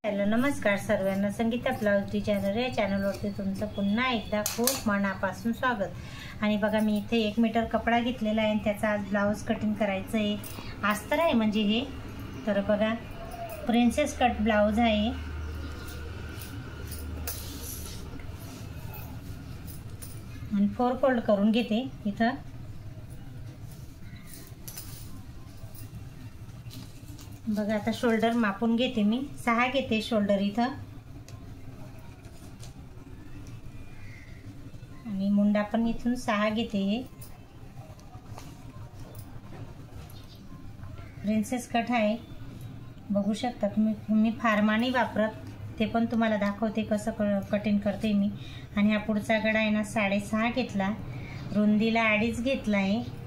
Hello नमस्कार सर्वांना, Sangeeta blouse designer या चॅनलवरती तुमचं पुन्हा एकदा खूप मनापासून स्वागत। आणि बघा, मी इथे 1 मीटर कपडा घेतलेला आहे आणि त्याचा आज ब्लाउज कटिंग करायचं आहे। अस्तर आहे म्हणजे हे, तर बघा प्रिन्सेस कट ब्लाउज आहे। आणि 4 फोल्ड करून घेते इथं। बघा आता शोल्डर मापून घेते मी, 6 घेते शोल्डर इथं। आणि मुंडा पण इथून 6 घेते। हे प्रिन्सेस कट आहे, बघू शकता तुम्ही फार्मा नाही वापरत, ते पण तुम्हाला दाखवते कसं कटिंग करते मी। आणि हा पुढचा गळा आहे ना 6.5 घेतला, रुंदीला 2.5 घेतला आहे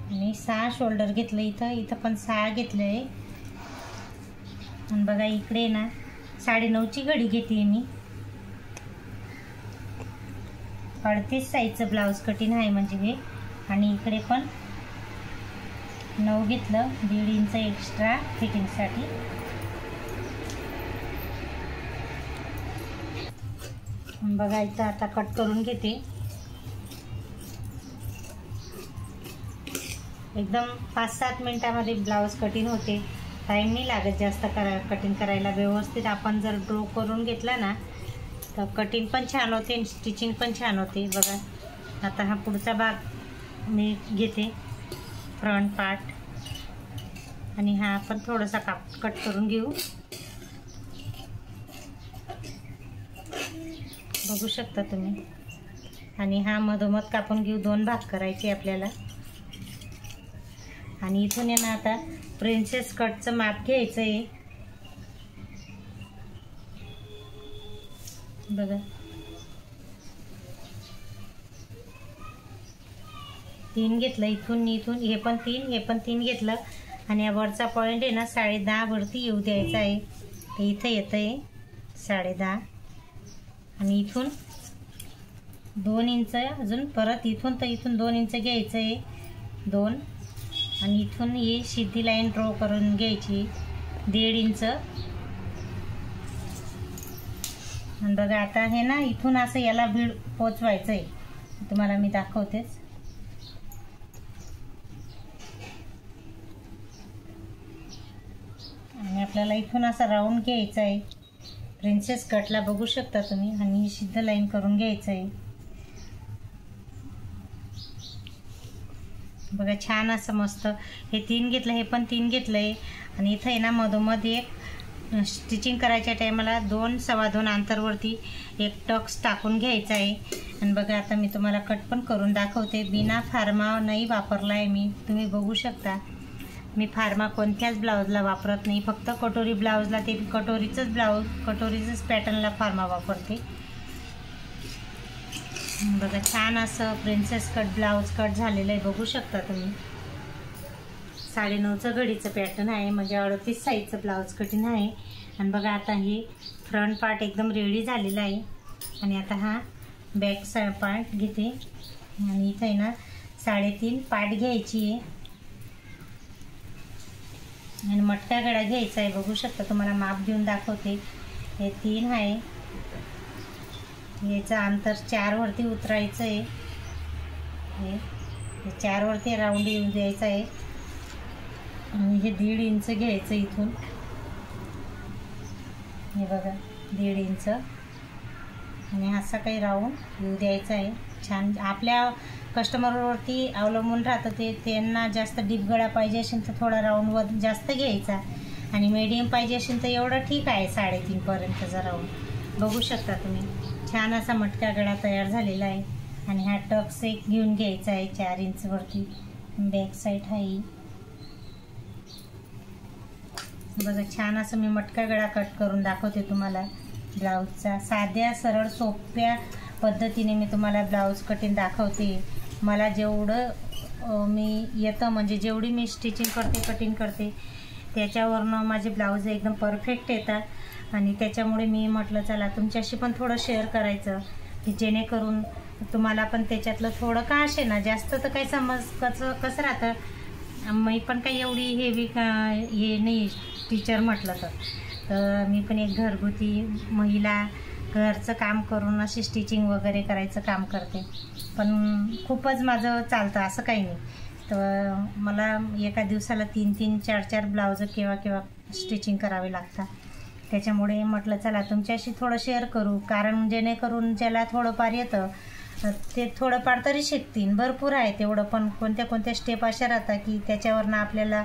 आणि 6 शोल्डर घेतलं इथं पण 6 घेतले आहे। आणि बघा इकडे ना 9.5ची घडी घेते मी। 38 साईजचं ब्लाउज कटिंग आहे म्हणजे हे। आणि इकडे पण 9 घेतलं, 1.5 इंच एक्स्ट्रा फिटिंगसाठी। बघा इथं आता कट करून घेते। एकदम 5-7 मिनिटांमध्ये ब्लाउज कटिंग होते, टाइम नाही लागत जास्त कटिंग करायला। व्यवस्थित आपण जर ड्रॉ करून घेतला ना तर कटिंग पण छान होते आणि स्टिचिंग पण छान होते। बघा आता हा पुढचा भाग मी घेते, फ्रंट पार्ट, आणि हा आपण थोडासा कट करून घेऊ। बघू शकता तुम्ही। आणि हा मधोमध कापून घेऊ, 2 भाग करायचे आपल्याला। आणि इथून ना आता प्रिन्सेस कटचं माप घ्यायचं आहे। बघा 3 घेतलं इथून, हे पण 3 घेतलं। आणि या वरचा पॉईंट आहे ना 10.5 वरती येऊ द्यायचा आहे, ते इथं येतं आहे 10.5। आणि इथून 2 इंच अजून परत इथून 2 इंच घ्यायचं आहे, 2। आणि इथून ही सीधी लाईन ड्रॉ करून घ्यायची 1.5 इंच। आणि बघा आता हे ना इथून असं याला भीड पोचवायचं आहे, तुम्हाला मी दाखवतेच। आणि आपल्याला इथून असा राऊंड घ्यायचा आहे प्रिन्सेस कटला, बघू शकता तुम्ही। आणि ही सीधी लाईन करून घ्यायचं आहे। बघा छान असं मस्त हे 3 घेतलं, हे पण 3 घेतलंय। आणि इथं आहे ना मधोमध एक स्टिचिंग करायच्या टायमाला 2-2.25 अंतरवरती एक टक्स टाकून घ्यायचा आहे। आणि बघा आता मी तुम्हाला कट पण करून दाखवते, बिना फार्मा नाही वापरला आहे मी, तुम्ही बघू शकता। मी फार्मा कोणत्याच ब्लाउजला वापरत नाही, फक्त कटोरी ब्लाउजला, ते कटोरीचंच पॅटर्नला फार्मा वापरते। बघा छान असं प्रिन्सेस कट ब्लाउज कट झालेलं आहे, बघू शकता तुम्ही। 9.5चं घडीचं पॅटर्न आहे, म्हणजे 38 साईजचं ब्लाउज कटिंग आहे। आणि बघा आता हे फ्रंट पार्ट एकदम रेडी झालेला आहे। आणि आता हा बॅक साईड पार्ट घेते। आणि इथं आहे ना 3.5 पार्ट घ्यायची आहे। आणि मटका गळा घ्यायचा आहे, बघू शकता, तुम्हाला माप घेऊन दाखवते। हे 3 आहे, याचं अंतर 4 वरती उतरायचं आहे। हे 4 वरती राऊंड येऊन द्यायचं आहे। आणि हे 1.5 इंच घ्यायचं इथून, हे बघा 1.5 इंच। आणि असा काही राऊंड येऊ द्यायचा आहे छान। आपल्या कस्टमरवरती अवलंबून राहतं, ते त्यांना जास्त डीप गळा पाहिजे असेल तर थोडा राऊंड वर जास्त घ्यायचा, आणि मीडियम पाहिजे असेल तर एवढं ठीक आहे 3.5 पर्यंतचा राऊंड। बघू शकता तुम्ही, छान असा मटका गळा तयार झालेला आहे। आणि हा टक्स एक घेऊन घ्यायचा आहे 4 इंच वरती, बॅक साईड आहे। बघा छान असं मी मटका गळा कट करून दाखवते तुम्हाला ब्लाउजचा। साध्या सरळ सोप्या पद्धतीने मी तुम्हाला ब्लाउज कटिंग दाखवते। मला जेवढं मी येतं, म्हणजे जेवढी मी स्टिचिंग करते, कटिंग करते, त्याच्यावरनं माझे ब्लाउज एकदम परफेक्ट येतात। आणि त्याच्यामुळे मी म्हटलं चला तुमच्याशी पण थोडं शेअर करायचं, की जेणेकरून तुम्हाला पण त्याच्यातलं थोडं का असे ना, जास्त तर काही कसं राहतं, मी पण काही एवढी हेवी हे नाही टीचर म्हटलं तर मी पण एक घरगुती महिला घरचं काम करून अशी स्टिचिंग वगैरे करायचं काम करते, पण खूपच माझं चालतं असं काही नाही. तर मला एका दिवसाला 3-3, 4-4 ब्लाउज केव्हा स्टिचिंग करावे लागतात. त्याच्यामुळे म्हटलं चला तुमच्याशी थोडं शेअर करू, कारण जेणेकरून ज्याला थोडंफार येतं ते थोडंफार तरी शिकतील. भरपूर आहे तेवढं, पण कोणत्या स्टेप अशा राहतात की त्याच्यावरनं आपल्याला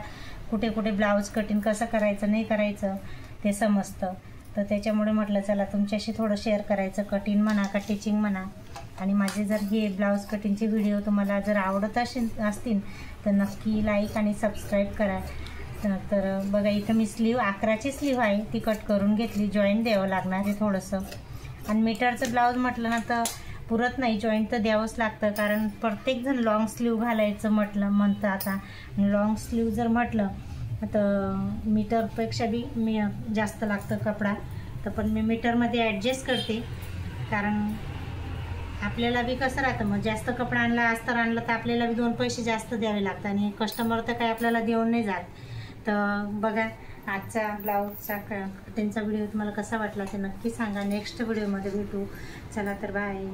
कुठे ब्लाऊज कटिंग कसं करायचं नाही करायचं ते समजतं. तर त्याच्यामुळे म्हटलं चला तुमच्याशी थोडं शेअर करायचं, कटिंग म्हणा का टिचिंग म्हणा. आणि माझे जर हे ब्लाऊज कटिंगचे व्हिडिओ तुम्हाला जर आवडत असतील तर नक्की लाईक आणि सबस्क्राईब करा. तर बघा इथं मी 11ची स्लीव आहे ती कट करून घेतली. जॉईंट द्यावं लागणार आहे थोडंसं, आणि मीटरचं ब्लाऊज म्हटलं ना तर पुरत नाही, जॉईंट तर द्यावंच लागतं, कारण प्रत्येकजण लॉंग स्लीव घालायचं म्हणतं. आता लॉंग स्लीव जर म्हटलं तर मीटरपेक्षा बी जास्त लागतं कपडा, तर पण मी मीटरमध्ये ॲडजस्ट करते, कारण आपल्याला बी कसं राहतं मग जास्त कपडा अस्तर आणलं तर आपल्याला बी 2 पैसे जास्त द्यावे लागतात, आणि कस्टमर तर काही आपल्याला देऊन नाही जात. तर बघा आजचा ब्लाऊजचा कटिंगचा व्हिडिओ तुम्हाला कसा वाटला ते नक्की सांगा. नेक्स्ट व्हिडिओमध्ये भेटू. चला तर बाय.